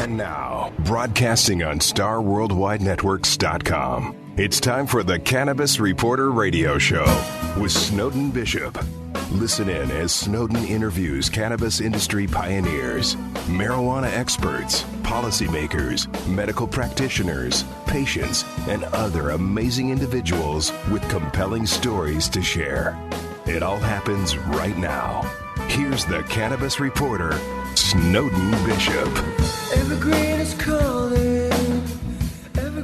And now, broadcasting on StarWorldWideNetworks.com, it's time for the Cannabis Reporter Radio Show with Snowden Bishop. Listen in as Snowden interviews cannabis industry pioneers, marijuana experts, policymakers, medical practitioners, patients, and other amazing individuals with compelling stories to share. It all happens right now. Here's the Cannabis Reporter, Snowden Bishop. Evergreen is calling.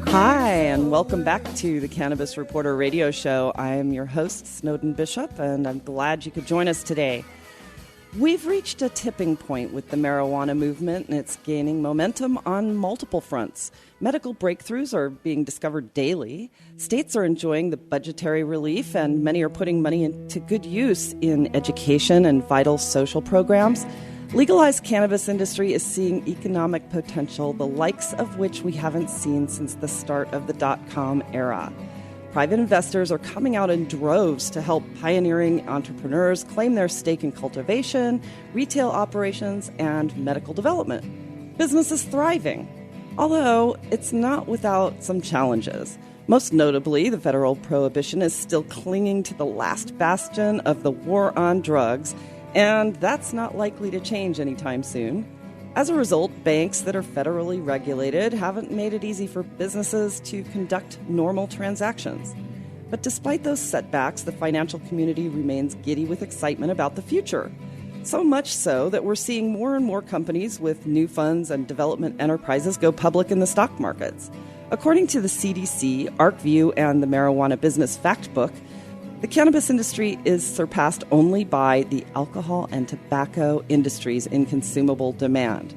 Hi, and welcome back to the Cannabis Reporter Radio Show. I am your host, Snowden Bishop, and I'm glad you could join us today. We've reached a tipping point with the marijuana movement, and it's gaining momentum on multiple fronts. Medical breakthroughs are being discovered daily. States are enjoying the budgetary relief, and many are putting money into good use in education and vital social programs. Legalized cannabis industry is seeing economic potential, the likes of which we haven't seen since the start of the dot-com era. Private investors are coming out in droves to help pioneering entrepreneurs claim their stake in cultivation, retail operations, and medical development. Business is thriving, although it's not without some challenges. Most notably, the federal prohibition is still clinging to the last bastion of the war on drugs, and that's not likely to change anytime soon. As a result, banks that are federally regulated haven't made it easy for businesses to conduct normal transactions. But despite those setbacks, the financial community remains giddy with excitement about the future. So much so that we're seeing more and more companies with new funds and development enterprises go public in the stock markets. According to the CDC, ArcView, and the Marijuana Business Factbook, the cannabis industry is surpassed only by the alcohol and tobacco industries in consumable demand.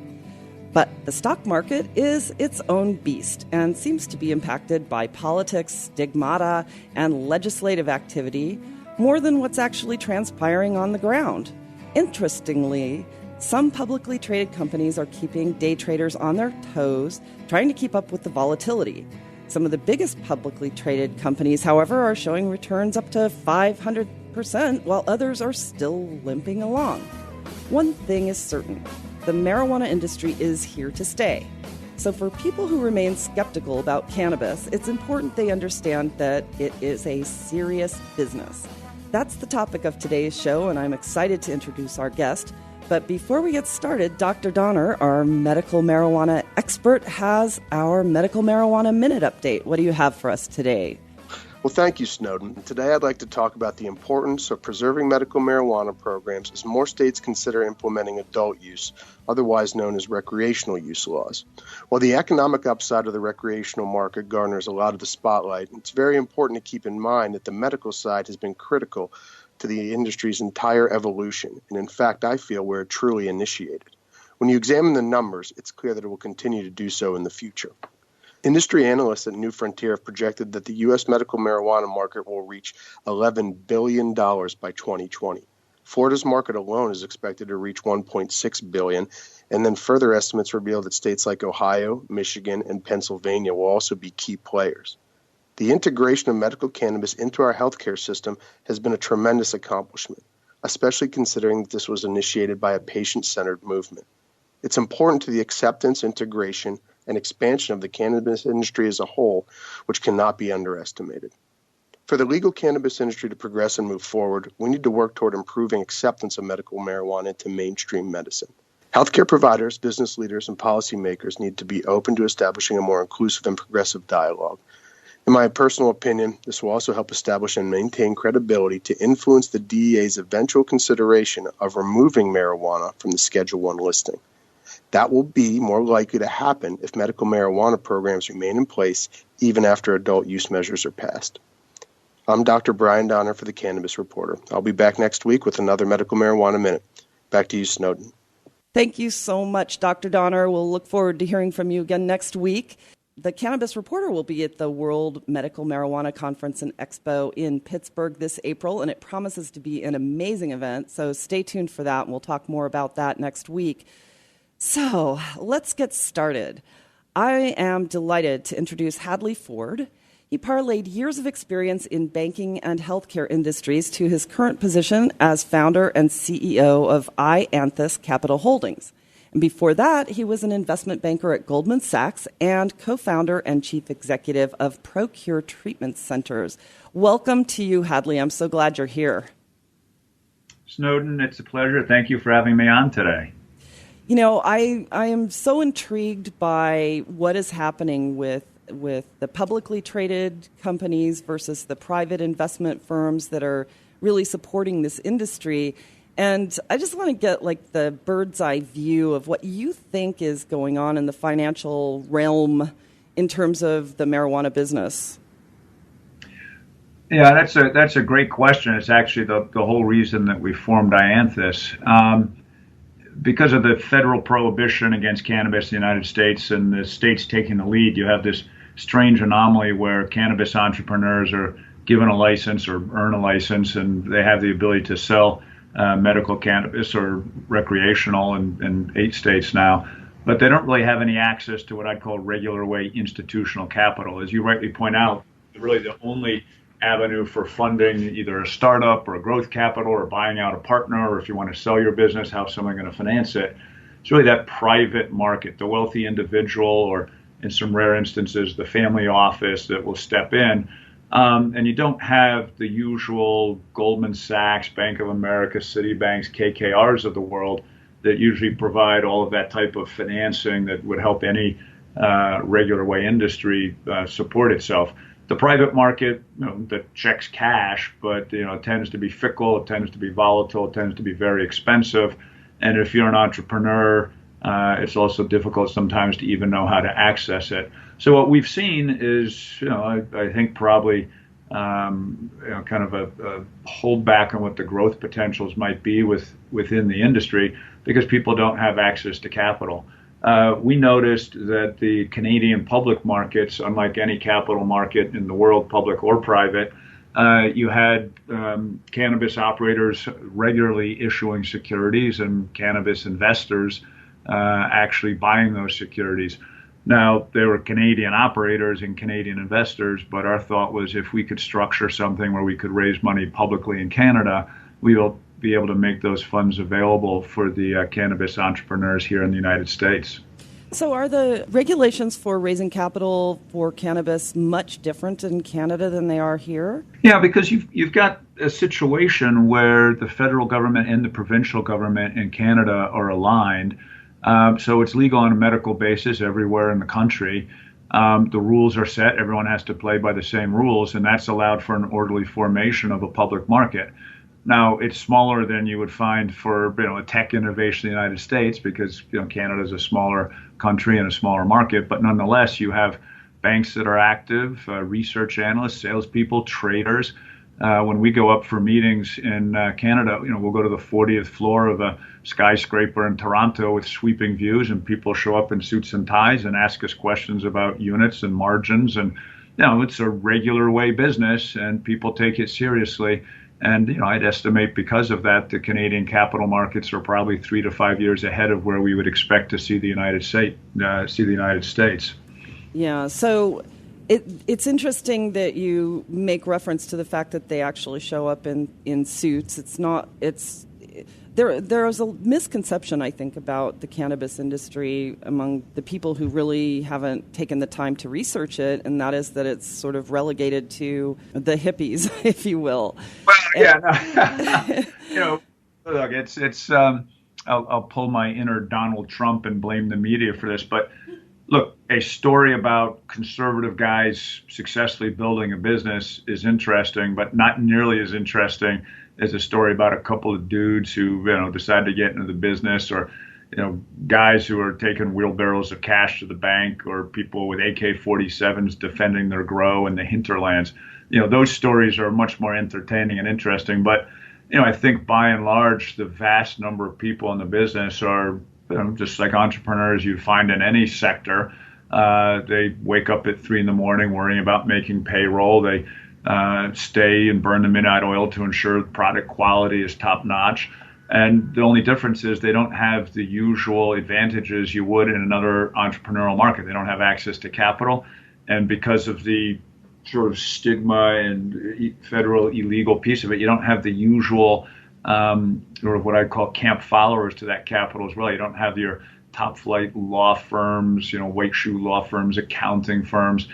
But the stock market is its own beast and seems to be impacted by politics, stigmata, and legislative activity more than what's actually transpiring on the ground. Interestingly, some publicly traded companies are keeping day traders on their toes, trying to keep up with the volatility. Some of the biggest publicly traded companies, however, are showing returns up to 500%, while others are still limping along. One thing is certain: the marijuana industry is here to stay. So for people who remain skeptical about cannabis, it's important they understand that it is a serious business. That's the topic of today's show, and I'm excited to introduce our guest. But before we get started, Dr. Donner, our medical marijuana expert, has our medical marijuana minute update. What do you have for us today? Well, thank you, Snowden. Today I'd like to talk about the importance of preserving medical marijuana programs as more states consider implementing adult use, otherwise known as recreational use laws. While the economic upside of the recreational market garners a lot of the spotlight, it's very important to keep in mind that the medical side has been critical to the industry's entire evolution, and in fact, I feel where it truly initiated. When you examine the numbers, it's clear that it will continue to do so in the future. Industry analysts at New Frontier have projected that the U.S. medical marijuana market will reach $11 billion by 2020. Florida's market alone is expected to reach $1.6 billion, and then further estimates reveal that states like Ohio, Michigan, and Pennsylvania will also be key players. The integration of medical cannabis into our healthcare system has been a tremendous accomplishment, especially considering that this was initiated by a patient-centered movement. It's important to the acceptance, integration, and expansion of the cannabis industry as a whole, which cannot be underestimated. For the legal cannabis industry to progress and move forward, we need to work toward improving acceptance of medical marijuana into mainstream medicine. Healthcare providers, business leaders, and policymakers need to be open to establishing a more inclusive and progressive dialogue. In my personal opinion, this will also help establish and maintain credibility to influence the DEA's eventual consideration of removing marijuana from the Schedule I listing. That will be more likely to happen if medical marijuana programs remain in place even after adult use measures are passed. I'm Dr. Brian Donner for the Cannabis Reporter. I'll be back next week with another Medical Marijuana Minute. Back to you, Snowden. Thank you so much, Dr. Donner. We'll look forward to hearing from you again next week. The Cannabis Reporter will be at the World Medical Marijuana Conference and Expo in Pittsburgh this April, and it promises to be an amazing event, so stay tuned for that, and we'll talk more about that next week. So let's get started. I am delighted to introduce Hadley Ford. He parlayed years of experience in banking and healthcare industries to his current position as founder and CEO of Dianthus Capital Holdings. And before that, he was an investment banker at Goldman Sachs and co-founder and chief executive of Procure Treatment Centers. Welcome to you, Hadley. I'm so glad you're here. Snowden, it's a pleasure. Thank you for having me on today. You know, I am so intrigued by what is happening with the publicly traded companies versus the private investment firms that are really supporting this industry. And I just want to get like the bird's eye view of what you think is going on in the financial realm in terms of the marijuana business. Yeah, that's a great question. It's actually the whole reason that we formed Dianthus. Because of the federal prohibition against cannabis in the United States and the states taking the lead, you have this strange anomaly where cannabis entrepreneurs are given a license or earn a license, and they have the ability to sell medical cannabis or recreational in 8 states now. But they don't really have any access to what I'd call regular way institutional capital. As you rightly point out, really the only avenue for funding either a startup or a growth capital or buying out a partner, or if you want to sell your business, how's someone going to finance it? It's really that private market, the wealthy individual, or in some rare instances, the family office that will step in. And you don't have the usual Goldman Sachs, Bank of America, Citibanks, KKRs of the world that usually provide all of that type of financing that would help any regular way industry support itself. The private market, that checks cash, but it tends to be fickle, it tends to be volatile, it tends to be very expensive, and if you're an entrepreneur, it's also difficult sometimes to even know how to access it. So what we've seen is, I think probably kind of a holdback on what the growth potentials might be within the industry because people don't have access to capital. We noticed that the Canadian public markets, unlike any capital market in the world, public or private, you had cannabis operators regularly issuing securities and cannabis investors actually buying those securities. Now, they were Canadian operators and Canadian investors, but our thought was if we could structure something where we could raise money publicly in Canada, we will be able to make those funds available for the cannabis entrepreneurs here in the United States. So are the regulations for raising capital for cannabis much different in Canada than they are here? Yeah, because you've got a situation where the federal government and the provincial government in Canada are aligned. So it's legal on a medical basis everywhere in the country. The rules are set. Everyone has to play by the same rules, and that's allowed for an orderly formation of a public market. Now, it's smaller than you would find for a tech innovation in the United States because Canada is a smaller country and a smaller market. But nonetheless, you have banks that are active, research analysts, salespeople, traders. When we go up for meetings in Canada, we'll go to the 40th floor of a skyscraper in Toronto with sweeping views, and people show up in suits and ties and ask us questions about units and margins. And it's a regular way business, and people take it seriously. And I'd estimate because of that, the Canadian capital markets are probably 3 to 5 years ahead of where we would expect to see the United States. Yeah. So it's interesting that you make reference to the fact that they actually show up in suits. There is a misconception, I think, about the cannabis industry among the people who really haven't taken the time to research it, and that is that it's sort of relegated to the hippies, if you will. Well, yeah, no. Look, it's. I'll pull my inner Donald Trump and blame the media for this, but look, a story about conservative guys successfully building a business is interesting, but not nearly as interesting as a story about a couple of dudes who, decided to get into the business, or, guys who are taking wheelbarrows of cash to the bank, or people with AK-47s defending their grow in the hinterlands. Those stories are much more entertaining and interesting. But, I think by and large, the vast number of people in the business are just like entrepreneurs you'd find in any sector. They wake up at 3 a.m. worrying about making payroll. They stay and burn the midnight oil to ensure product quality is top notch. And the only difference is they don't have the usual advantages you would in another entrepreneurial market. They don't have access to capital. And because of the sort of stigma and federal illegal piece of it, you don't have the usual sort of what I'd call camp followers to that capital as well. You don't have your top flight law firms, white shoe law firms, accounting firms,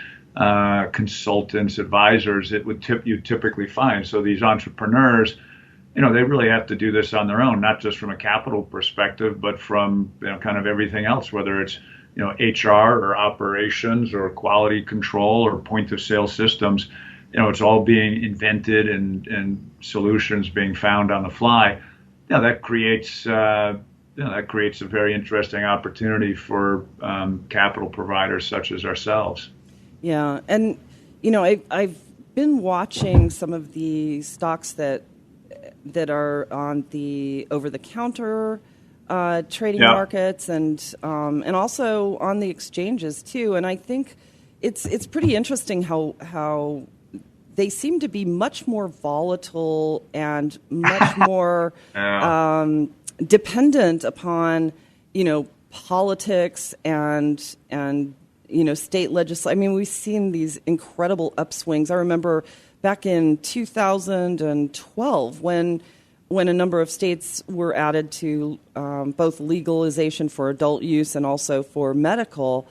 consultants, advisors, you typically find. So these entrepreneurs, they really have to do this on their own, not just from a capital perspective, but from kind of everything else, whether it's HR or operations or quality control or point of sale systems. It's all being invented and solutions being found on the fly. That creates a very interesting opportunity for capital providers such as ourselves. Yeah, and I've been watching some of the stocks that are on the over-the-counter trading markets and also on the exchanges too. And I think it's pretty interesting how they seem to be much more volatile and much more dependent upon politics and state legislation. I mean, we've seen these incredible upswings. I remember back in 2012 when a number of states were added to both legalization for adult use and also for medical.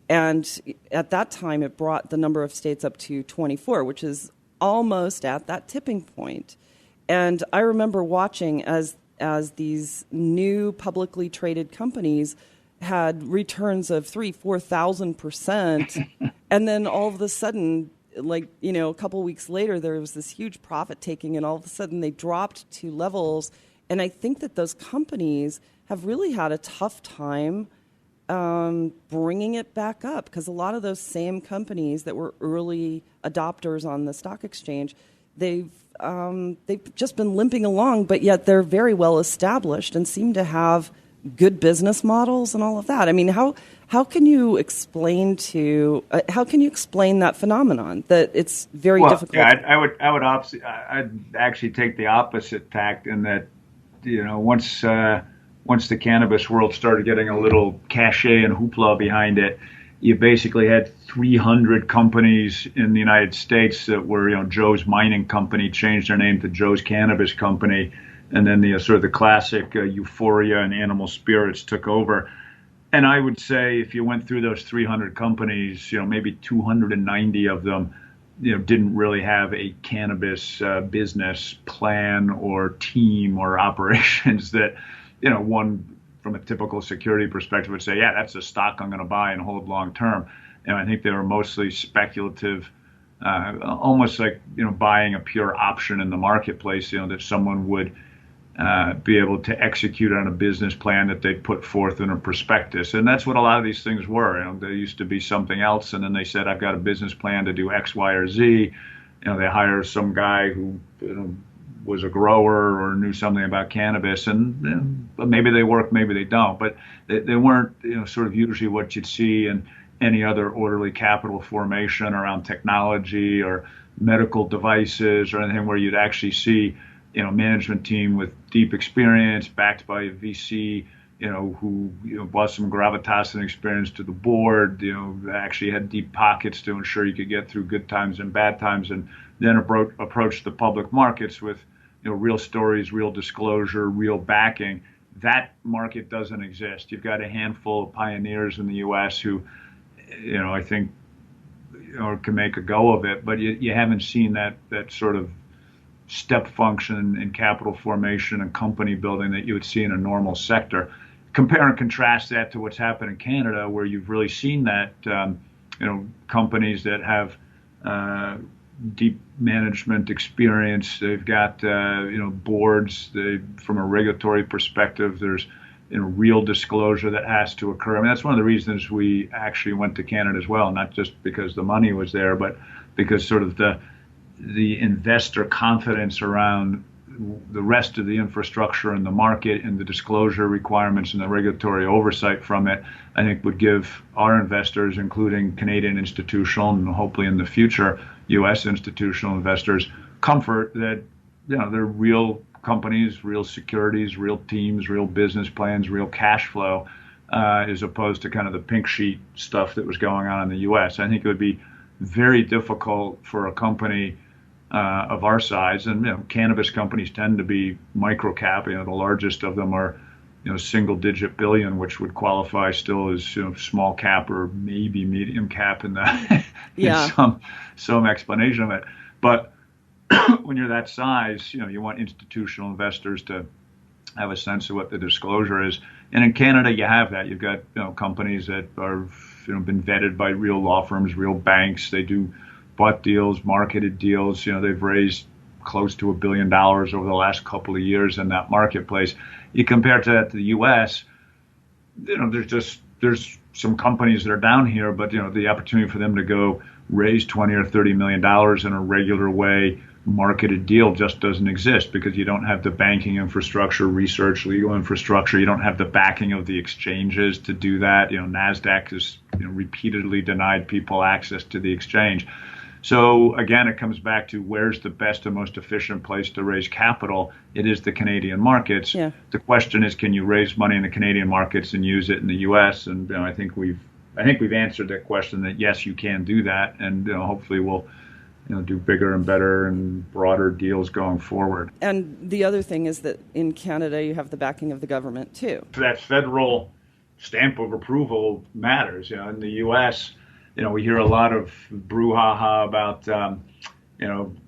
And at that time, it brought the number of states up to 24, which is almost at that tipping point. And I remember watching as these new publicly traded companies had returns of 3,000-4,000%, and then all of a sudden, a couple weeks later, there was this huge profit taking, and all of a sudden they dropped to levels. And I think that those companies have really had a tough time bringing it back up, because a lot of those same companies that were early adopters on the stock exchange, they've just been limping along, but yet they're very well established and seem to have good business models and all of that. I mean, how can you explain that phenomenon that it's very difficult? Yeah, I'd actually take the opposite tact in that, once the cannabis world started getting a little cachet and hoopla behind it, you basically had 300 companies in the United States that were, Joe's Mining Company changed their name to Joe's Cannabis Company, and then the sort of the classic Euphoria and Animal Spirits took over. And I would say if you went through those 300 companies, maybe 290 of them, didn't really have a cannabis business plan or team or operations that, one from a typical security perspective would say, yeah, that's a stock I'm going to buy and hold long term. And I think they were mostly speculative, almost like, buying a pure option in the marketplace, that someone would be able to execute on a business plan that they put forth in a prospectus. And that's what a lot of these things were. There used to be something else, and then they said, I've got a business plan to do X, Y, or Z. They hire some guy who was a grower or knew something about cannabis, and maybe they work, maybe they don't. But they weren't, sort of usually what you'd see in any other orderly capital formation around technology or medical devices or anything where you'd actually see management team with deep experience, backed by a VC, who brought some gravitas and experience to the board, actually had deep pockets to ensure you could get through good times and bad times, and then approach the public markets with real stories, real disclosure, real backing. That market doesn't exist. You've got a handful of pioneers in the U.S. who, I think, can make a go of it, but you haven't seen that sort of step function in capital formation and company building that you would see in a normal sector. Compare and contrast that to what's happened in Canada, where you've really seen that, companies that have deep management experience, they've got, boards, from a regulatory perspective, there's, real disclosure that has to occur. I mean, that's one of the reasons we actually went to Canada as well, not just because the money was there, but because sort of the investor confidence around the rest of the infrastructure and the market and the disclosure requirements and the regulatory oversight from it, I think would give our investors, including Canadian institutional and hopefully in the future U.S. institutional investors, comfort that they're real companies, real securities, real teams, real business plans, real cash flow, as opposed to kind of the pink sheet stuff that was going on in the U.S. I think it would be very difficult for a company of our size, and cannabis companies tend to be micro cap. The largest of them are single-digit billion, which would qualify still as small cap or maybe medium cap in the in some explanation of it. But when you're that size, you want institutional investors to have a sense of what the disclosure is. And in Canada, you have that. You've got companies that are been vetted by real law firms, real banks. They do bought deals, marketed deals. They've raised close to $1 billion over the last couple of years in that marketplace. You compare that to the U.S., there's some companies that are down here, but the opportunity for them to go raise $20 or $30 million in a regular way, marketed deal just doesn't exist because you don't have the banking infrastructure, research, legal infrastructure. You don't have the backing of the exchanges to do that. NASDAQ has repeatedly denied people access to the exchange. So again, it comes back to where's the best and most efficient place to raise capital. It is the Canadian markets. Yeah. The question is, can you raise money in the Canadian markets and use it in the U.S.? And I think we've answered that question that yes, you can do that, and hopefully we'll do bigger and better and broader deals going forward. And the other thing is that in Canada, you have the backing of the government too. That federal stamp of approval matters. In the U.S., we hear a lot of brouhaha about,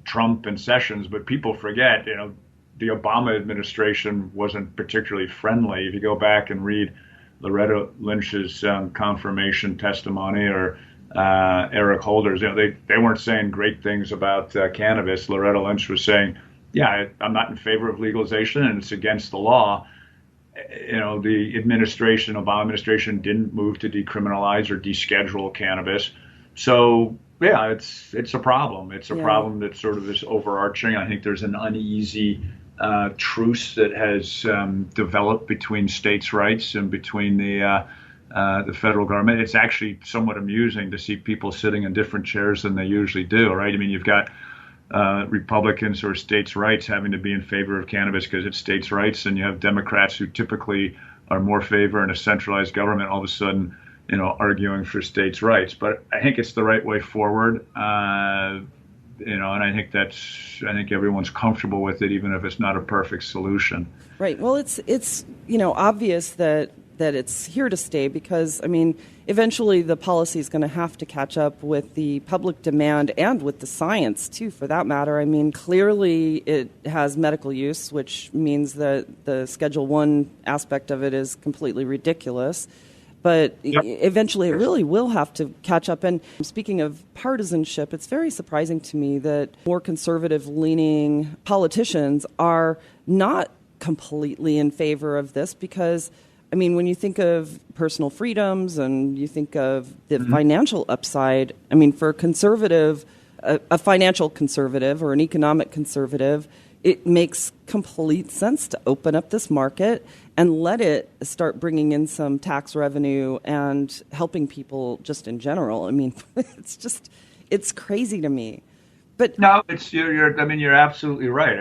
Trump and Sessions, but people forget, the Obama administration wasn't particularly friendly. If you go back and read Loretta Lynch's confirmation testimony or Eric Holder's, they weren't saying great things about cannabis. Loretta Lynch was saying, yeah, I'm not in favor of legalization and it's against the law. The Obama administration didn't move to decriminalize or deschedule cannabis. So, yeah, it's a problem. It's a problem that sort of is overarching. I think there's an uneasy truce that has developed between states' rights and between the federal government. It's actually somewhat amusing to see people sitting in different chairs than they usually do, right? I mean, you've got Republicans or states' rights having to be in favor of cannabis because it's states' rights, and you have Democrats who typically are more favor in a centralized government all of a sudden, arguing for states' rights. But I think it's the right way forward, and I think everyone's comfortable with it, even if it's not a perfect solution. Right. Well, it's obvious that it's here to stay because, eventually the policy is going to have to catch up with the public demand and with the science, too, for that matter. Clearly it has medical use, which means that the Schedule I aspect of it is completely ridiculous. But eventually it really will have to catch up. And speaking of partisanship, it's very surprising to me that more conservative-leaning politicians are not completely in favor of this because when you think of personal freedoms and you think of the financial upside, for a conservative, a financial conservative or an economic conservative, it makes complete sense to open up this market and let it start bringing in some tax revenue and helping people just in general. It's crazy to me. But no, you're absolutely right.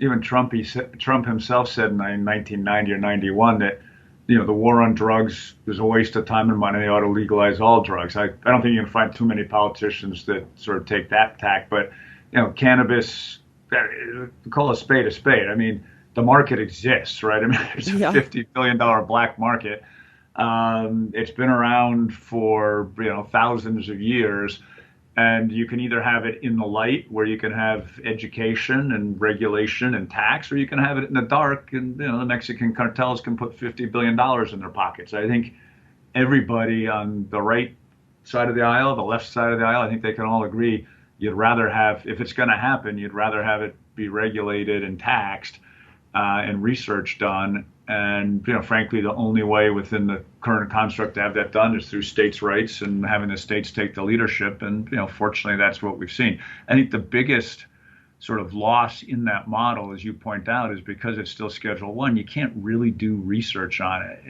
Even Trump himself said in 1990 or 91 that the war on drugs is a waste of time and money. They ought to legalize all drugs. I don't think you can find too many politicians that sort of take that tack. But cannabis, call a spade a spade. The market exists, right? There's a $50 billion black market. It's been around for thousands of years. And you can either have it in the light where you can have education and regulation and tax, or you can have it in the dark and the Mexican cartels can put $50 billion in their pockets. I think everybody on the right side of the aisle, the left side of the aisle, I think they can all agree you'd rather have, if it's going to happen, you'd rather have it be regulated and taxed and research done. And, frankly, the only way within the current construct to have that done is through states' rights and having the states take the leadership. And, fortunately, that's what we've seen. I think the biggest sort of loss in that model, as you point out, is because it's still Schedule I, you can't really do research on it.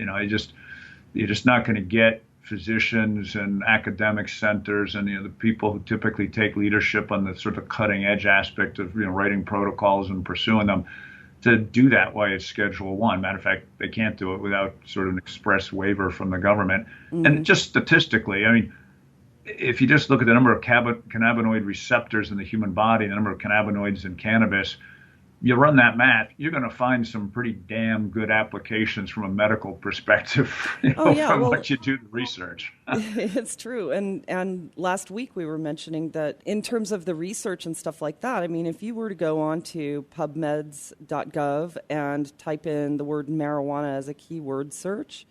You're just not going to get physicians and academic centers and the people who typically take leadership on the sort of cutting edge aspect of writing protocols and pursuing them to do that while it's Schedule I. Matter of fact, they can't do it without sort of an express waiver from the government. Mm-hmm. And just statistically, if you just look at the number of cannabinoid receptors in the human body, the number of cannabinoids in cannabis, you run that math, you're going to find some pretty damn good applications from a medical perspective, from what you do the research. It's true. And last week we were mentioning that in terms of the research and stuff like that, I mean, if you were to go on to pubmeds.gov and type in the word marijuana as a keyword search,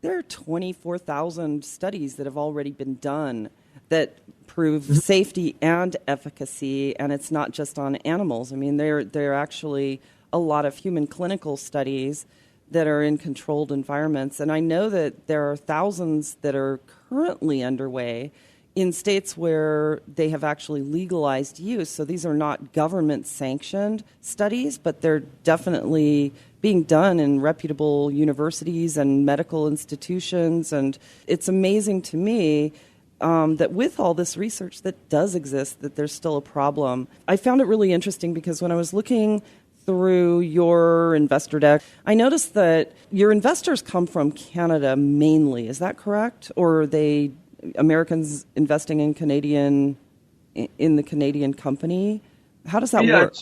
there are 24,000 studies that have already been done that prove safety and efficacy, and it's not just on animals. I mean, there are actually a lot of human clinical studies that are in controlled environments, and I know that there are thousands that are currently underway in states where they have actually legalized use. So these are not government-sanctioned studies, but they're definitely being done in reputable universities and medical institutions, and it's amazing to me that with all this research that does exist, that there's still a problem. I found it really interesting because when I was looking through your investor deck, I noticed that your investors come from Canada mainly. Is that correct? Or are they Americans investing in the Canadian company? How does that work?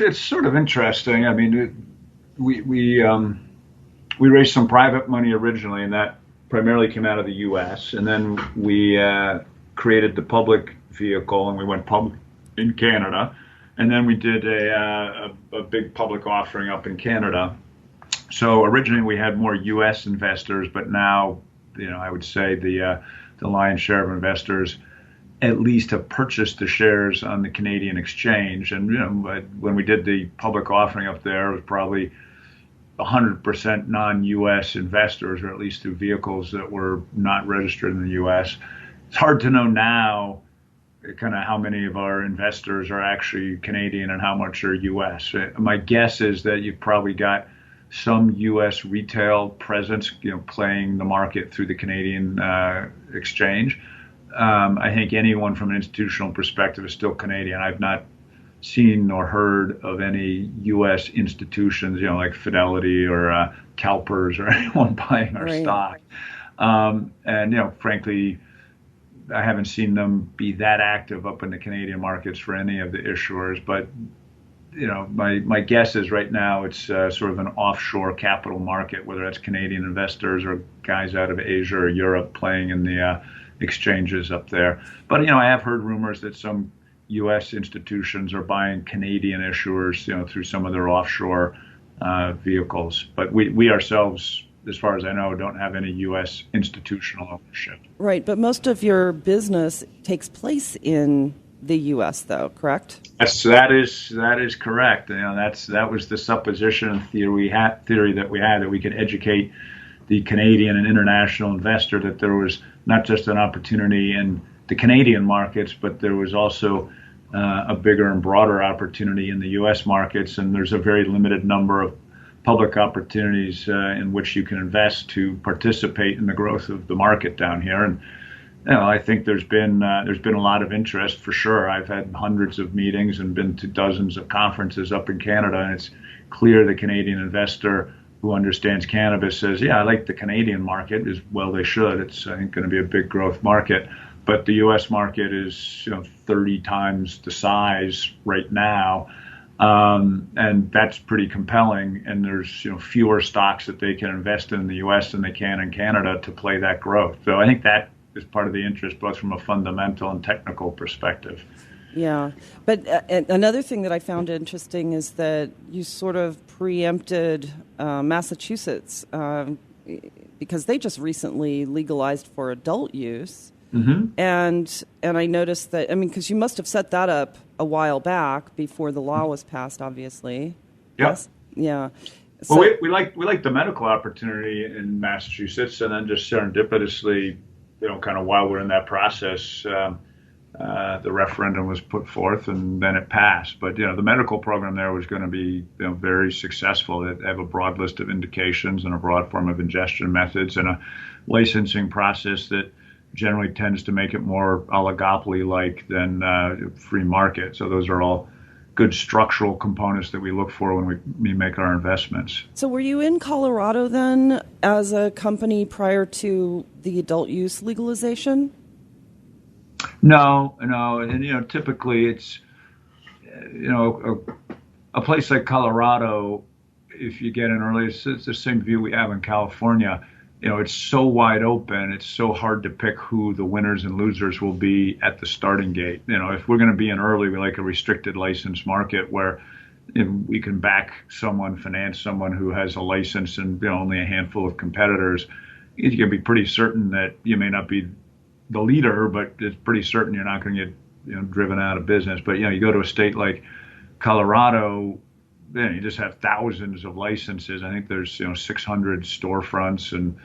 It's sort of interesting. I mean, we raised some private money originally, and that primarily came out of the U.S., and then we created the public vehicle, and we went public in Canada, and then we did a big public offering up in Canada. So originally we had more U.S. investors, but now, I would say the lion's share of investors at least have purchased the shares on the Canadian exchange. And when we did the public offering up there, it was probably 100% non-U.S. investors, or at least through vehicles that were not registered in the U.S. It's hard to know now kind of how many of our investors are actually Canadian and how much are U.S. My guess is that you've probably got some U.S. retail presence, playing the market through the Canadian exchange. I think anyone from an institutional perspective is still Canadian. I've not seen nor heard of any U.S. institutions, like Fidelity or CalPERS or anyone buying our stock. And frankly, I haven't seen them be that active up in the Canadian markets for any of the issuers. But my guess is right now it's sort of an offshore capital market, whether that's Canadian investors or guys out of Asia or Europe playing in the exchanges up there. But I have heard rumors that some U.S. institutions are buying Canadian issuers, through some of their offshore vehicles. But we ourselves, as far as I know, don't have any U.S. institutional ownership. Right, but most of your business takes place in the U.S., though, correct? Yes, that is correct. That was the supposition and theory that we had, that we could educate the Canadian and international investor that there was not just an opportunity in the Canadian markets, but there was also a bigger and broader opportunity in the U.S. markets, and there's a very limited number of public opportunities in which you can invest to participate in the growth of the market down here. And I think there's been a lot of interest for sure. I've had hundreds of meetings and been to dozens of conferences up in Canada, and it's clear the Canadian investor who understands cannabis says, yeah, I like the Canadian market, as well they should. It's, I think, going to be a big growth market. But the U.S. market is 30 times the size right now, and that's pretty compelling. And there's fewer stocks that they can invest in the U.S. than they can in Canada to play that growth. So I think that is part of the interest, both from a fundamental and technical perspective. Yeah, but another thing that I found interesting is that you sort of preempted Massachusetts because they just recently legalized for adult use. Mm-hmm. And I noticed that, because you must have set that up a while back before the law was passed, obviously. Yep. Yes. Yeah. So, well, we like the medical opportunity in Massachusetts, and then just serendipitously, kind of while we're in that process, the referendum was put forth, and then it passed. But the medical program there was going to be very successful. They have a broad list of indications and a broad form of ingestion methods and a licensing process that generally tends to make it more oligopoly-like than free market. So those are all good structural components that we look for when we make our investments. So were you in Colorado then as a company prior to the adult use legalization? No. And, typically it's, a place like Colorado, if you get in early, it's the same view we have in California. It's so wide open. It's so hard to pick who the winners and losers will be at the starting gate. If we're going to be in early, we like a restricted license market where we can back someone, finance someone who has a license and only a handful of competitors. You can be pretty certain that you may not be the leader, but it's pretty certain you're not going to get driven out of business. But you go to a state like Colorado, you just have thousands of licenses. I think there's 600 storefronts and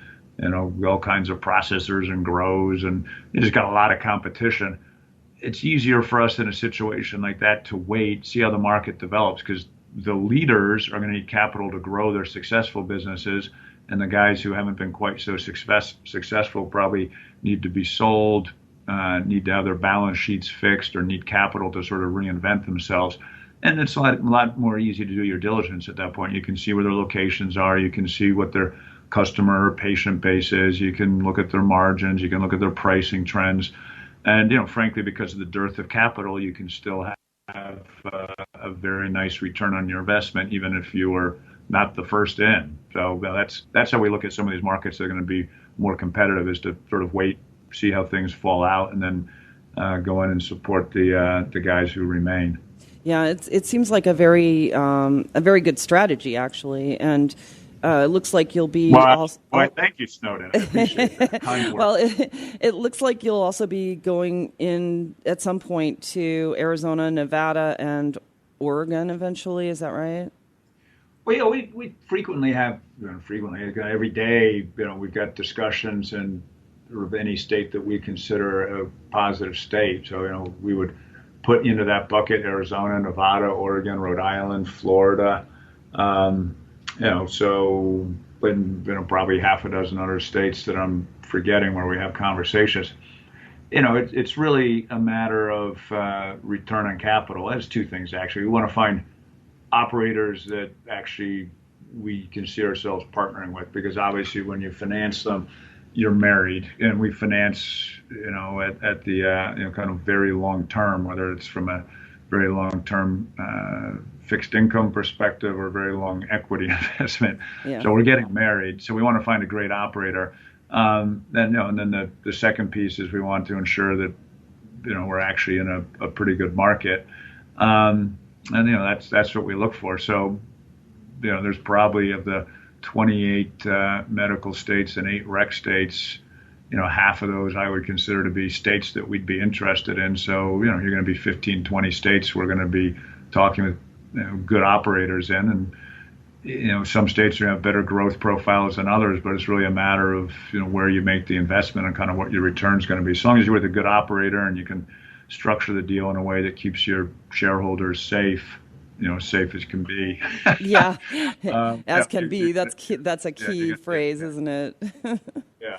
all kinds of processors and grows, and you just got a lot of competition. It's easier for us in a situation like that to wait, see how the market develops, because the leaders are going to need capital to grow their successful businesses, and the guys who haven't been quite so successful probably need to be sold, need to have their balance sheets fixed, or need capital to sort of reinvent themselves. And it's a lot more easy to do your diligence at that point. You can see where their locations are. You can see what their customer or patient base is. You can look at their margins. You can look at their pricing trends. And, frankly, because of the dearth of capital, you can still have a very nice return on your investment, even if you were not the first in. So that's how we look at some of these markets that are going to be more competitive, is to sort of wait, see how things fall out, and then go in and support the guys who remain. Yeah, it seems like a very good strategy, actually, and it looks like you'll be. Thank you, Snowden. I appreciate that. Kind work. Well, it looks like you'll also be going in at some point to Arizona, Nevada, and Oregon eventually. Is that right? Well, yeah, we frequently have every day. We've got discussions in any state that we consider a positive state. So we would put into that bucket Arizona, Nevada, Oregon, Rhode Island, Florida. So probably half a dozen other states that I'm forgetting where we have conversations. It's really a matter of return on capital. That's two things, actually. We want to find operators that actually we can see ourselves partnering with, because obviously when you finance them, you're married, and we finance, at the kind of very long term, whether it's from a very long term fixed income perspective or very long equity investment. Yeah. So we're getting married. So we want to find a great operator. And then the second piece is we want to ensure that we're actually in a pretty good market. And that's what we look for. So there's probably, of the 28 medical states and 8 rec states, half of those I would consider to be states that we'd be interested in. So, you're going to be 15, 20 states we're going to be talking with good operators in. And, some states are going to have better growth profiles than others, but it's really a matter of, where you make the investment and kind of what your return is going to be. As long as you're with a good operator and you can structure the deal in a way that keeps your shareholders safe, safe as can be. Yeah, as can be. That's a key phrase, isn't it? Yeah.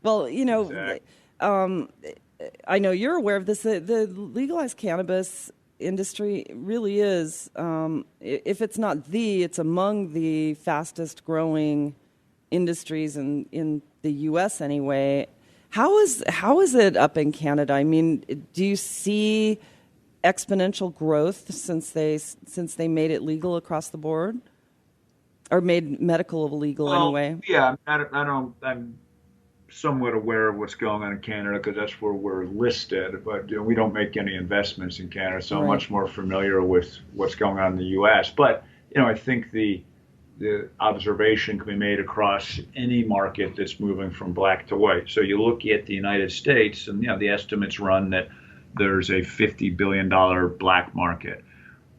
Well, exactly. I know you're aware of this. The legalized cannabis industry really is, if it's not it's among the fastest growing industries in the U.S. anyway. How is it up in Canada? I mean, do you see exponential growth since they made it legal across the board, or made medical illegal anyway? Yeah, I'm somewhat aware of what's going on in Canada because that's where we're listed, but we don't make any investments in Canada, so I'm much more familiar with what's going on in the U.S. But I think the observation can be made across any market that's moving from black to white. So you look at the United States, and the estimates run that there's a $50 billion black market.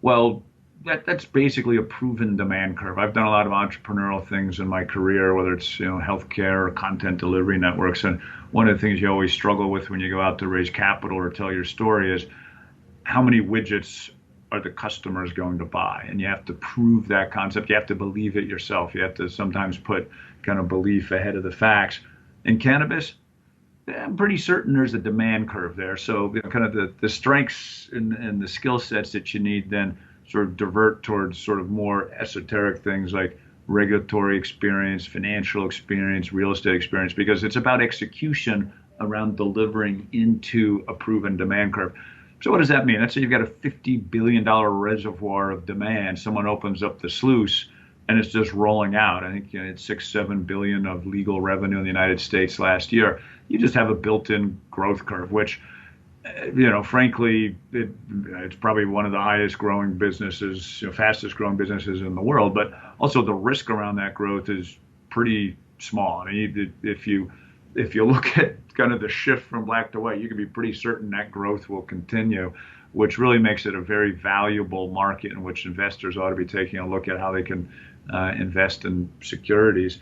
Well, that's basically a proven demand curve. I've done a lot of entrepreneurial things in my career, whether it's healthcare or content delivery networks. And one of the things you always struggle with when you go out to raise capital or tell your story is how many widgets are the customers going to buy? And you have to prove that concept. You have to believe it yourself. You have to sometimes put kind of belief ahead of the facts. In cannabis, I'm pretty certain there's a demand curve there. So kind of the strengths and the skill sets that you need then sort of divert towards sort of more esoteric things like regulatory experience, financial experience, real estate experience, because it's about execution around delivering into a proven demand curve. So what does that mean? Let's say you've got a $50 billion reservoir of demand. Someone opens up the sluice and it's just rolling out. I think it's 6-7 billion of legal revenue in the United States last year. You just have a built-in growth curve, which, frankly, it's probably one of the highest growing businesses, fastest growing businesses in the world. But also the risk around that growth is pretty small. I mean, if you look at kind of the shift from black to white, you can be pretty certain that growth will continue, which really makes it a very valuable market in which investors ought to be taking a look at how they can invest in securities.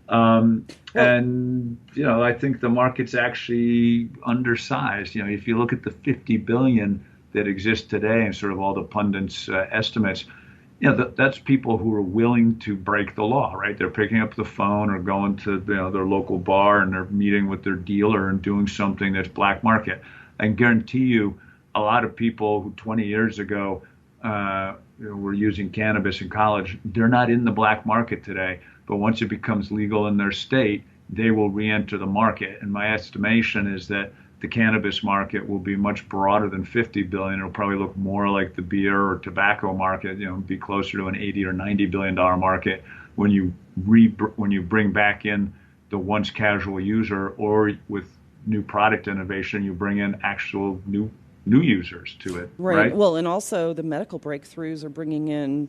And, I think the market's actually undersized. If you look at the 50 billion that exists today and sort of all the pundits' estimates, that's people who are willing to break the law, right? They're picking up the phone or going to their local bar and they're meeting with their dealer and doing something that's black market. I can guarantee you a lot of people who 20 years ago were using cannabis in college, they're not in the black market today. But once it becomes legal in their state, they will re-enter the market. And my estimation is that the cannabis market will be much broader than 50 billion. It'll probably look more like the beer or tobacco market, be closer to an 80 or 90 billion dollar market when you bring back in the once casual user, or with new product innovation, you bring in actual new users to it. Right. Well, and also the medical breakthroughs are bringing in,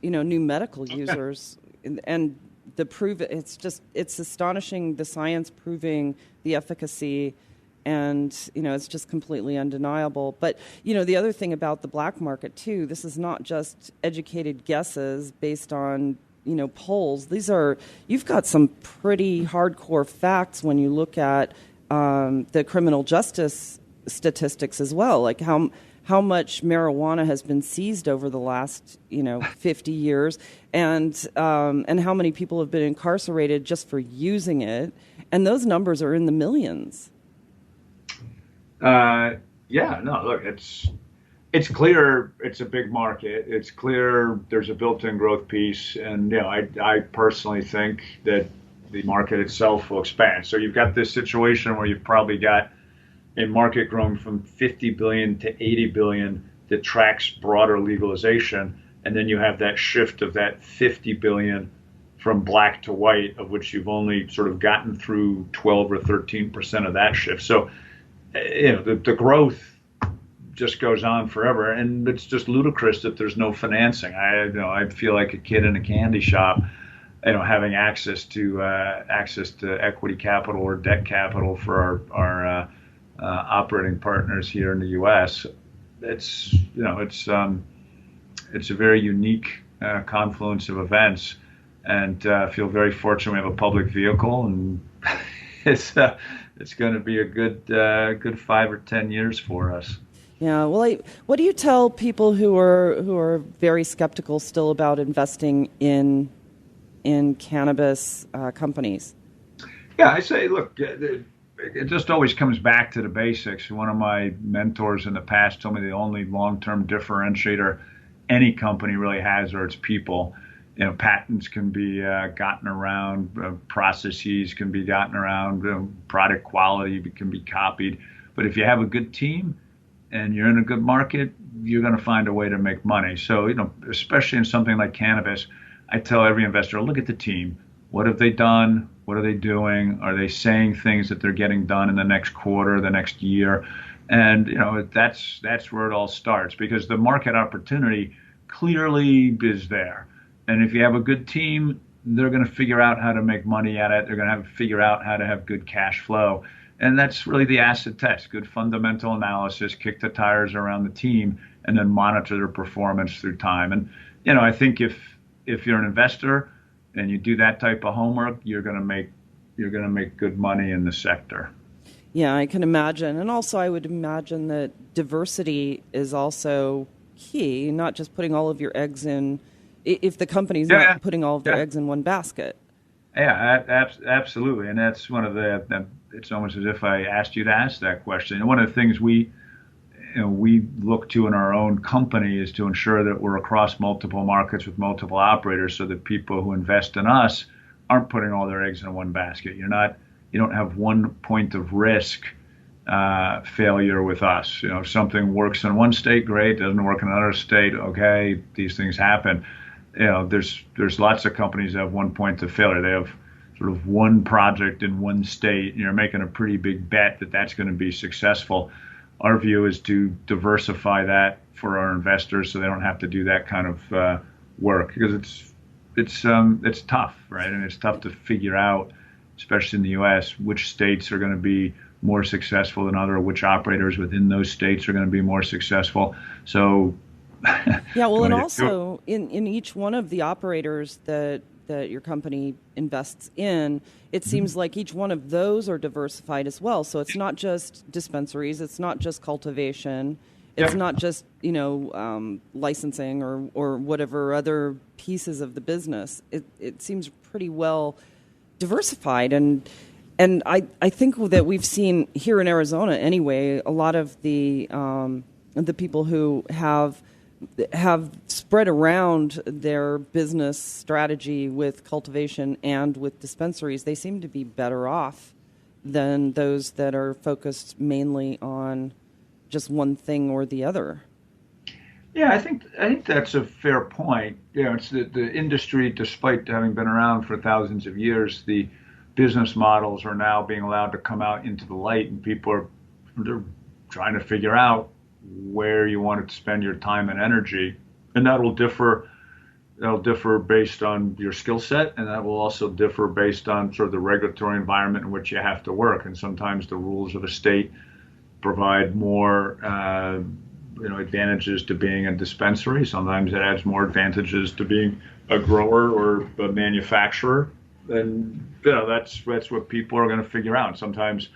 new medical users, and it's astonishing, the science proving the efficacy. And, it's just completely undeniable. But, the other thing about the black market, too, this is not just educated guesses based on, polls. You've got some pretty hardcore facts when you look at the criminal justice statistics as well, like how much marijuana has been seized over the last, 50 years, and how many people have been incarcerated just for using it. And those numbers are in the millions. Look, it's clear it's a big market. It's clear there's a built-in growth piece. And, I personally think that the market itself will expand. So you've got this situation where you've probably got a market growing from 50 billion to 80 billion that tracks broader legalization. And then you have that shift of that 50 billion from black to white, of which you've only sort of gotten through 12 or 13% of that shift. So, the growth just goes on forever, and it's just ludicrous that there's no financing. I feel like a kid in a candy shop, having access to equity capital or debt capital for our operating partners here in the U.S. It's a very unique confluence of events, and I feel very fortunate we have a public vehicle, and it's going to be a good 5 or 10 years for us. Yeah. Well, what do you tell people who are very skeptical still about investing in cannabis companies? Yeah, I say, look, it just always comes back to the basics. One of my mentors in the past told me the only long-term differentiator any company really has are its people. Patents can be gotten around, processes can be gotten around, product quality can be copied. But if you have a good team and you're in a good market, you're going to find a way to make money. So, especially in something like cannabis, I tell every investor, look at the team. What have they done? What are they doing? Are they saying things that they're getting done in the next quarter, the next year? And, that's where it all starts, because the market opportunity clearly is there. And if you have a good team, they're going to figure out how to make money at it. They're going to figure out how to have good cash flow. And that's really the acid test, good fundamental analysis, kick the tires around the team, and then monitor their performance through time. And, I think if you're an investor and you do that type of homework, you're going to make good money in the sector. Yeah, I can imagine. And also I would imagine that diversity is also key, not just putting all of your eggs in, if the company's not putting all of their eggs in one basket. Yeah, absolutely. And that's one of it's almost as if I asked you to ask that question. And one of the things we look to in our own company is to ensure that we're across multiple markets with multiple operators, so that people who invest in us aren't putting all their eggs in one basket. You don't have one point of risk failure with us. If something works in one state, great. Doesn't work in another state, okay. These things happen. There's lots of companies that have one point to failure. They have sort of one project in one state, and you're making a pretty big bet that that's going to be successful. Our view is to diversify that for our investors, so they don't have to do that kind of work, because it's tough, right? And it's tough to figure out, especially in the U.S., which states are going to be more successful than other, which operators within those states are going to be more successful. So, yeah, well, and also in each one of the operators that your company invests in, it seems like each one of those are diversified as well. So it's not just dispensaries, it's not just cultivation, it's not just licensing or whatever other pieces of the business. It seems pretty well diversified, and I think that we've seen here in Arizona anyway, a lot of the people who have spread around their business strategy with cultivation and with dispensaries, they seem to be better off than those that are focused mainly on just one thing or the other. Yeah, I think that's a fair point. It's the industry, despite having been around for thousands of years, the business models are now being allowed to come out into the light, and they're trying to figure out where you want to spend your time and energy, and that'll differ based on your skill set, and that will also differ based on sort of the regulatory environment in which you have to work. And sometimes the rules of a state provide more advantages to being a dispensary. Sometimes it adds more advantages to being a grower or a manufacturer. And that's what people are going to figure out. Sometimes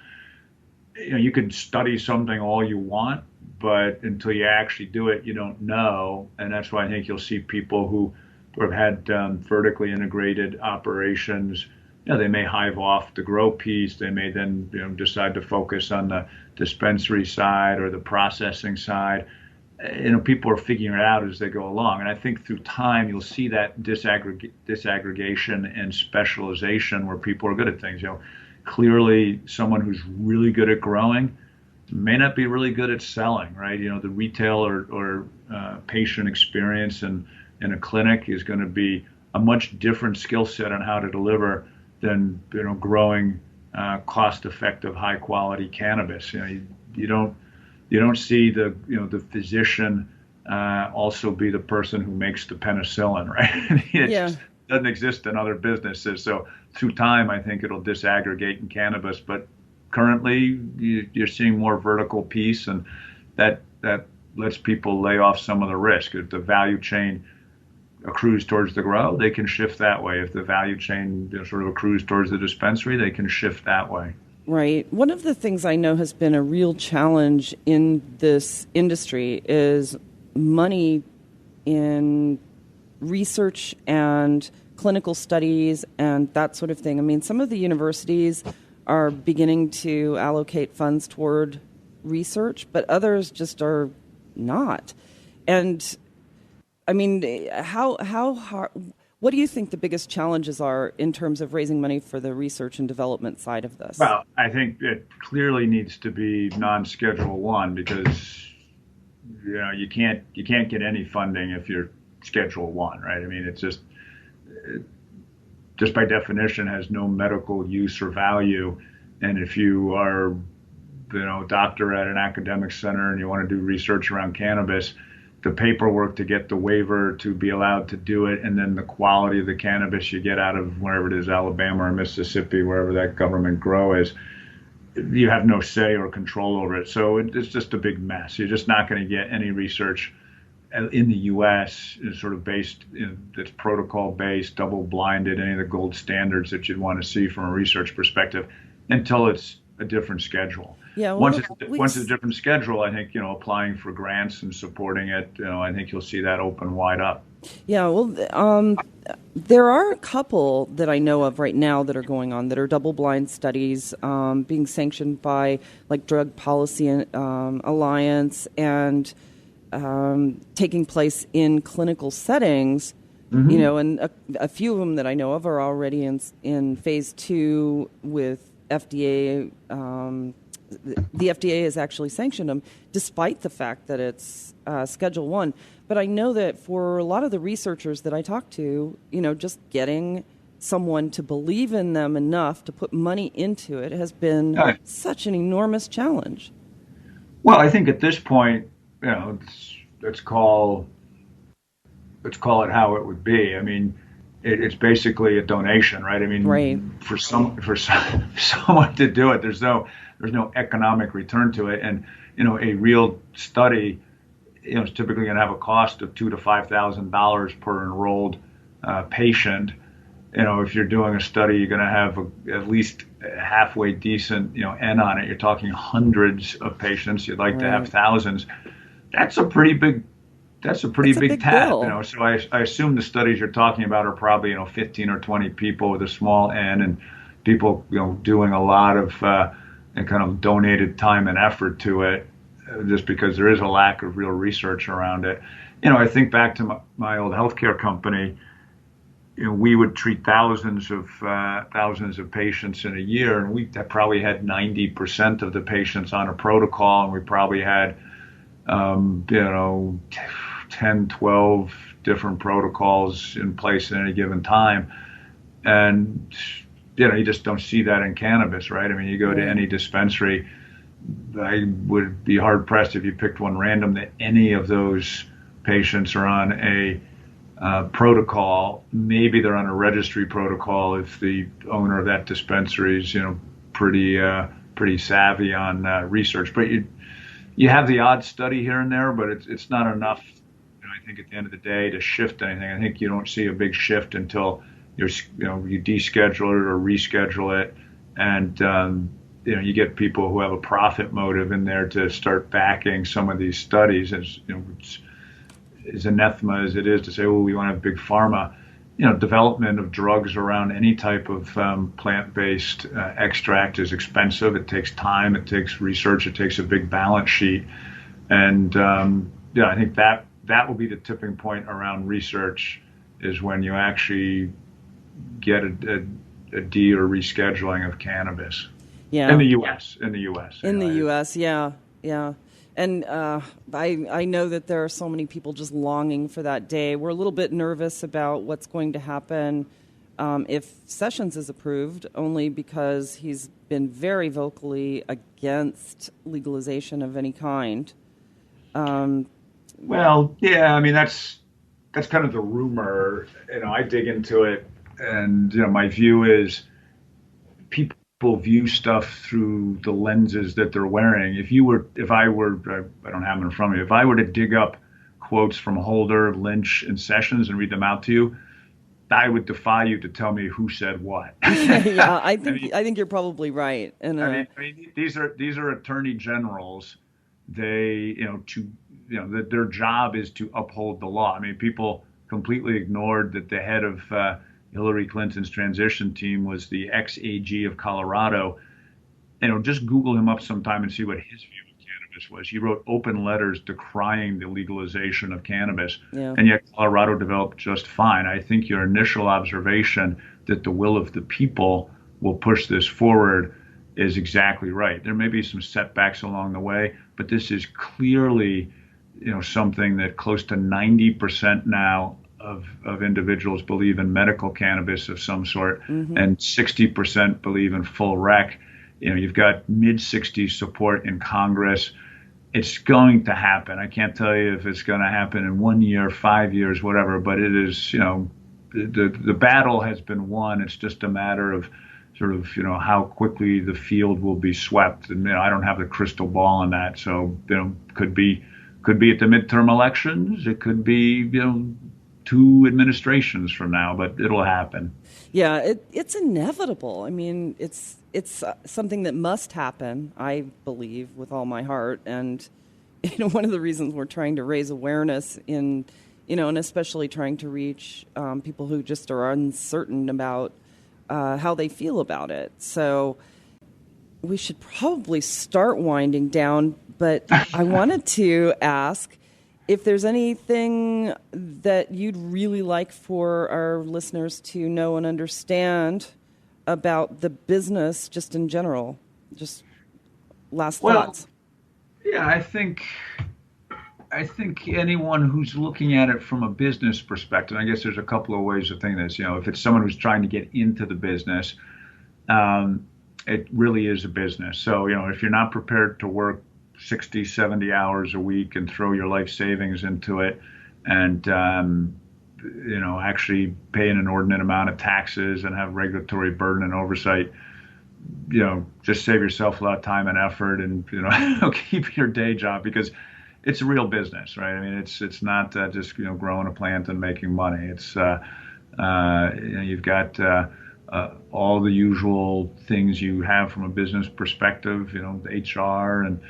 you can study something all you want, but until you actually do it, you don't know. And that's why I think you'll see people who have had vertically integrated operations. They may hive off the grow piece. They may then decide to focus on the dispensary side or the processing side. People are figuring it out as they go along. And I think through time, you'll see that disaggregation and specialization where people are good at things. Clearly, someone who's really good at growing may not be really good at selling, right? The retail or patient experience in a clinic is going to be a much different skill set on how to deliver than growing cost-effective, high-quality cannabis. You don't see the physician also be the person who makes the penicillin, right? It just doesn't exist in other businesses. So through time, I think it'll disaggregate in cannabis. But currently, you're seeing more vertical piece, and that lets people lay off some of the risk. If the value chain accrues towards the grow, they can shift that way. If the value chain sort of accrues towards the dispensary, they can shift that way. Right. One of the things I know has been a real challenge in this industry is money in research and clinical studies and that sort of thing. I mean, some of the universities are beginning to allocate funds toward research, but others just are not. And I mean, how hard? What do you think the biggest challenges are in terms of raising money for the research and development side of this? Well, I think it clearly needs to be non-Schedule 1 because you can't get any funding if you're Schedule 1, right? I mean, it's just by definition has no medical use or value, and if you are a doctor at an academic center and you want to do research around cannabis, the paperwork to get the waiver to be allowed to do it, and then the quality of the cannabis you get out of wherever it is, Alabama or Mississippi, wherever that government grow is, you have no say or control over it. So it's just a big mess. You're just not going to get any research in the U.S. sort of based, that's protocol-based, double-blinded, any of the gold standards that you'd want to see from a research perspective until it's a different schedule. Yeah, well, once it's a different schedule, I think, applying for grants and supporting it, I think you'll see that open wide up. Yeah, well, there are a couple that I know of right now that are going on that are double-blind studies being sanctioned by like Drug Policy Alliance and taking place in clinical settings. Mm-hmm. And a few of them that I know of are already in phase 2 with FDA the FDA has actually sanctioned them, despite the fact that it's Schedule 1. But I know that for a lot of the researchers that I talk to, just getting someone to believe in them enough to put money into it has been such an enormous challenge. Well, I think at this point, let's call it how it would be. I mean, it's basically a donation, right? I mean, right. for someone to do it, there's no economic return to it, and a real study, is typically going to have a cost of $2,000 to $5,000 per enrolled patient. If you're doing a study, you're going to have at least a halfway decent, N on it. You're talking hundreds of patients. You'd like to have thousands. That's a pretty big tab. Bill. So I assume the studies you're talking about are probably 15 or 20 people with a small N, and people doing a lot of kind of donated time and effort to it, just because there is a lack of real research around it. I think back to my old healthcare company. We would treat thousands of patients in a year, and we probably had 90% of the patients on a protocol, and we probably had 10, 12 different protocols in place at any given time. And, you just don't see that in cannabis, right? I mean, you go to any dispensary, I would be hard pressed if you picked one random that any of those patients are on a protocol. Maybe they're on a registry protocol if the owner of that dispensary is, pretty savvy on research. But you have the odd study here and there, but it's not enough. I think at the end of the day to shift anything. I think you don't see a big shift until you deschedule it or reschedule it, and you get people who have a profit motive in there to start backing some of these studies. As anathema as it is to say, we want to have big pharma. Development of drugs around any type of plant-based extract is expensive. It takes time. It takes research. It takes a big balance sheet. And I think that will be the tipping point around research, is when you actually get a D or rescheduling of cannabis. Yeah. In the U.S. Yeah. And I know that there are so many people just longing for that day. We're a little bit nervous about what's going to happen if Sessions is approved, only because he's been very vocally against legalization of any kind. Well, yeah, I mean, that's kind of the rumor. I dig into it, and my view is people view stuff through the lenses that they're wearing. I don't have them in front of me. If I were to dig up quotes from Holder, Lynch, and Sessions and read them out to you, I would defy you to tell me who said what. Yeah, I think you're probably right. And I mean, these are attorney generals. They, their job is to uphold the law. I mean, people completely ignored that the head of Hillary Clinton's transition team was the ex-AG of Colorado. Just Google him up sometime and see what his view of cannabis was. He wrote open letters decrying the legalization of cannabis, and yet Colorado developed just fine. I think your initial observation that the will of the people will push this forward is exactly right. There may be some setbacks along the way, but this is clearly, something that close to 90% now of individuals believe in medical cannabis of some sort, and 60% believe in full rec. You've got mid-60s support in Congress. It's going to happen. I can't tell you if it's going to happen in 1 year, 5 years, whatever, but it is, the battle has been won. It's just a matter of sort of, how quickly the field will be swept. And, I don't have the crystal ball on that. So, could be at the midterm elections. It could be, 2 administrations from now, but it'll happen. Yeah, it's inevitable. I mean, it's something that must happen, I believe, with all my heart. And, one of the reasons we're trying to raise awareness and especially trying to reach people who just are uncertain about how they feel about it. So we should probably start winding down, but I wanted to ask if there's anything that you'd really like for our listeners to know and understand about the business just in general. last Well, thoughts? yeah, I think anyone who's looking at it from a business perspective, I guess there's a couple of ways of thinking this. If it's someone who's trying to get into the business, it really is a business. So, if you're not prepared to work 60, 70 hours a week and throw your life savings into it and, actually pay an inordinate amount of taxes and have regulatory burden and oversight, just save yourself a lot of time and effort and, keep your day job, because it's a real business, right? I mean, it's not just, growing a plant and making money. It's, you've got all the usual things you have from a business perspective, HR and,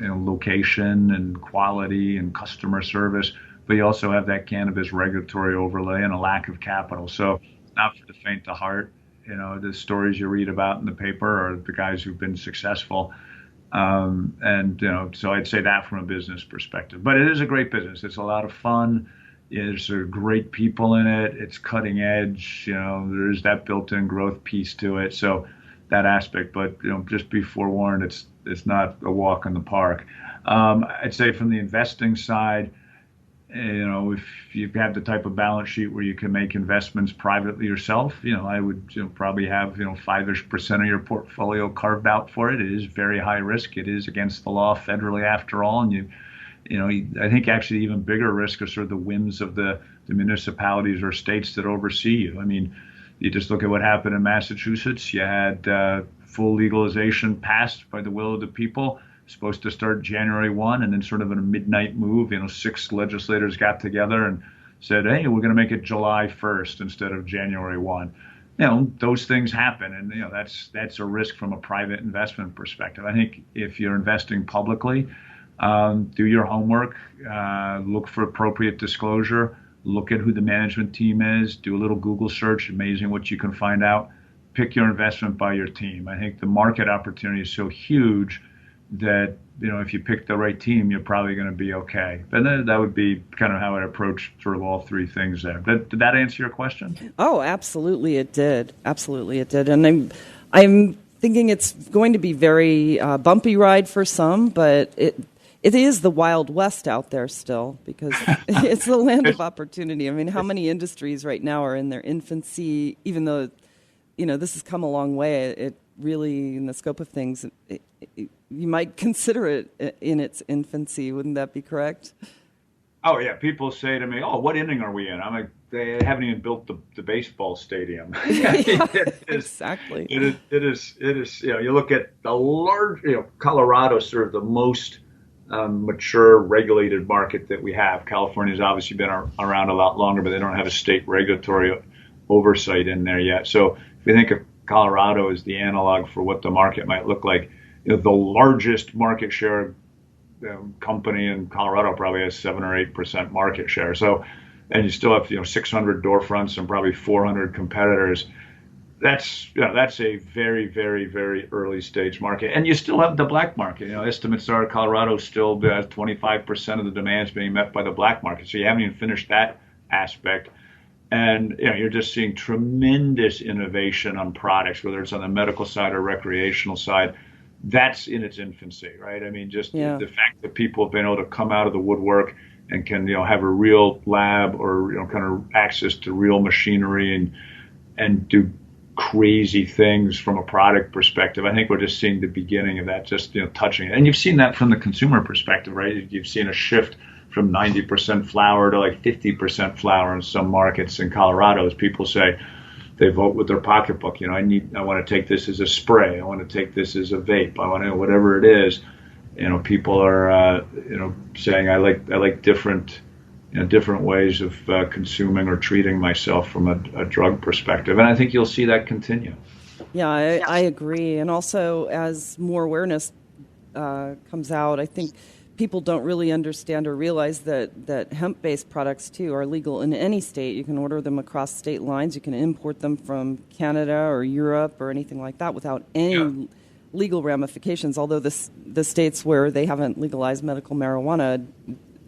location and quality and customer service, but you also have that cannabis regulatory overlay and a lack of capital. So not for the faint of heart. The stories you read about in the paper are the guys who've been successful. So I'd say that from a business perspective. But it is a great business. It's a lot of fun. There's great people in it. It's cutting edge. There's that built-in growth piece to it. So that aspect. But just be forewarned, it's not a walk in the park. I'd say from the investing side, if you have the type of balance sheet where you can make investments privately yourself, I would probably have 5-ish% of your portfolio carved out for it. It is very high risk. It is against the law federally, after all, and I think actually even bigger risk are sort of the whims of the municipalities or states that oversee you. I mean, you just look at what happened in Massachusetts. You had full legalization passed by the will of the people, supposed to start January 1, and then sort of in a midnight move, 6 legislators got together and said, hey, we're going to make it July 1st instead of January 1. Those things happen, and that's a risk from a private investment perspective. I think if you're investing publicly, do your homework, look for appropriate disclosure, look at who the management team is, do a little Google search, amazing what you can find out. Pick your investment by your team. I think the market opportunity is so huge that, if you pick the right team, you're probably going to be okay. But that would be kind of how I'd approach sort of all three things there. Did that answer your question? Oh, absolutely it did. Absolutely it did. And I'm thinking it's going to be very bumpy ride for some, but it is the Wild West out there still, because it's the land of opportunity. I mean, how many industries right now are in their infancy, even though, this has come a long way. It really, in the scope of things, you might consider it in its infancy. Wouldn't that be correct? Oh, yeah. People say to me, oh, what inning are we in? I'm like, they haven't even built the baseball stadium. Exactly. It is, you look at the large, Colorado is sort of the most mature regulated market that we have. California's obviously been around a lot longer, but they don't have a state regulatory oversight in there yet. So if you think of Colorado as the analog for what the market might look like, the largest market share company in Colorado probably has 7 or 8% market share. So, and you still have 600 door fronts and probably 400 competitors. That's a very, very, very early stage market. And you still have the black market. Estimates are Colorado still has 25% of the demands being met by the black market. So you haven't even finished that aspect. And you're just seeing tremendous innovation on products, whether it's on the medical side or recreational side. That's in its infancy, right? I mean, just the fact that people have been able to come out of the woodwork and can have a real lab or kind of access to real machinery and do crazy things from a product perspective. I think we're just seeing the beginning of that, just touching it. And you've seen that from the consumer perspective, right? You've seen a shift from 90% flower to like 50% flower in some markets in Colorado, as people say they vote with their pocketbook. I want to take this as a spray. I want to take this as a vape. I want to, whatever it is. People are saying I like different ways of consuming or treating myself from a drug perspective, and I think you'll see that continue. Yeah, I agree. And also, as more awareness comes out, I think people don't really understand or realize that hemp-based products, too, are legal in any state. You can order them across state lines. You can import them from Canada or Europe or anything like that without any legal ramifications, although the states where they haven't legalized medical marijuana,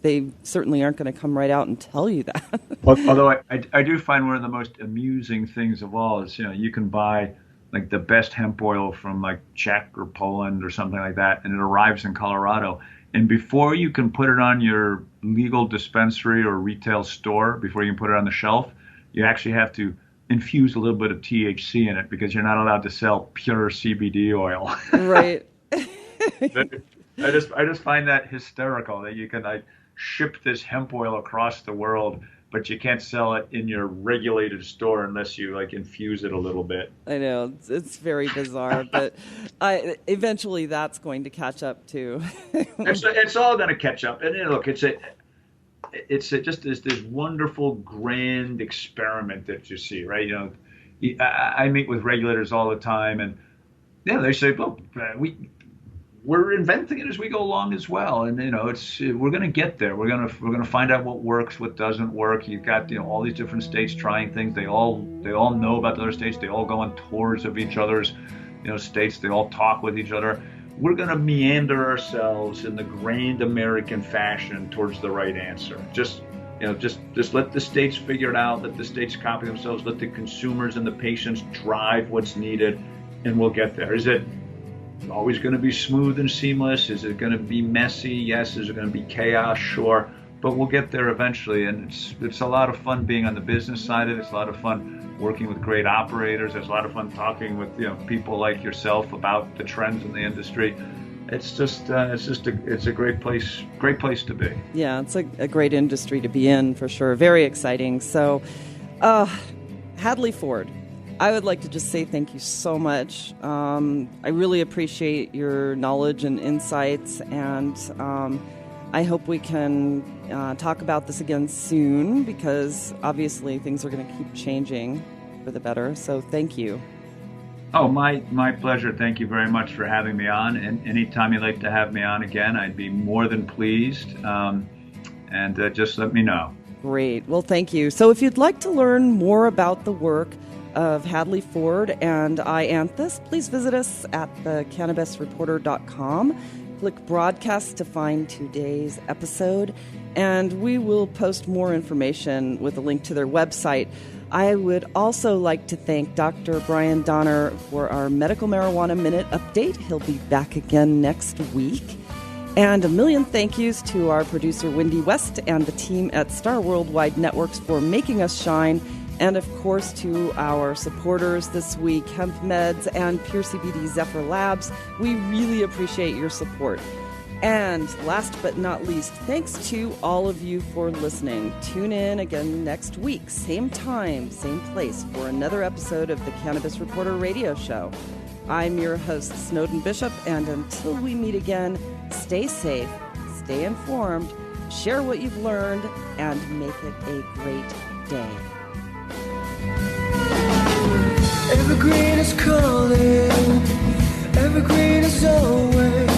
they certainly aren't going to come right out and tell you that. Although I do find one of the most amusing things of all is, you can buy like the best hemp oil from like Czech or Poland or something like that, and it arrives in Colorado. And before you can put it on your legal dispensary or retail store, before you can put it on the shelf, you actually have to infuse a little bit of THC in it because you're not allowed to sell pure CBD oil. Right. I just find that hysterical that you can like ship this hemp oil across the world, but you can't sell it in your regulated store unless you like infuse it a little bit. I know it's very bizarre, but eventually that's going to catch up too. It's all going to catch up. And look, it's just this wonderful grand experiment that you see, right? You know, I meet with regulators all the time, and yeah, they say, look, we're inventing it as we go along as well, and you know, we're going to get there. We're going to find out what works, what doesn't work. You've got all these different states trying things. They all know about the other states. They all go on tours of each other's states. They all talk with each other. We're going to meander ourselves in the grand American fashion towards the right answer. Just let the states figure it out. Let the states copy themselves. Let the consumers and the patients drive what's needed, and we'll get there. Is it always going to be smooth and seamless? Is it going to be messy? Yes. Is it going to be chaos? Sure. But we'll get there eventually, and it's a lot of fun being on the business side of it. It's a lot of fun working with great operators. It's a lot of fun talking with people like yourself about the trends in the industry. It's a great place to be. Yeah, it's a great industry to be in for sure. Very exciting. So, Hadley Ford, I would like to just say thank you so much. I really appreciate your knowledge and insights, and I hope we can talk about this again soon, because obviously things are going to keep changing for the better. So thank you. Oh, my pleasure. Thank you very much for having me on. And anytime you'd like to have me on again, I'd be more than pleased. And just let me know. Great. Well, thank you. So if you'd like to learn more about the work of Hadley Ford and Dianthus, please visit us at thecannabisreporter.com. Click broadcast to find today's episode, and we will post more information with a link to their website. I would also like to thank Dr. Brian Donner for our Medical Marijuana Minute update. He'll be back again next week. And a million thank yous to our producer, Wendy West, and the team at Star Worldwide Networks for making us shine. And, of course, to our supporters this week, Hemp Meds and Pure CBD Zephyr Labs. We really appreciate your support. And last but not least, thanks to all of you for listening. Tune in again next week, same time, same place, for another episode of the Cannabis Reporter Radio Show. I'm your host, Snowden Bishop, and until we meet again, stay safe, stay informed, share what you've learned, and make it a great day. Evergreen is calling, evergreen is always.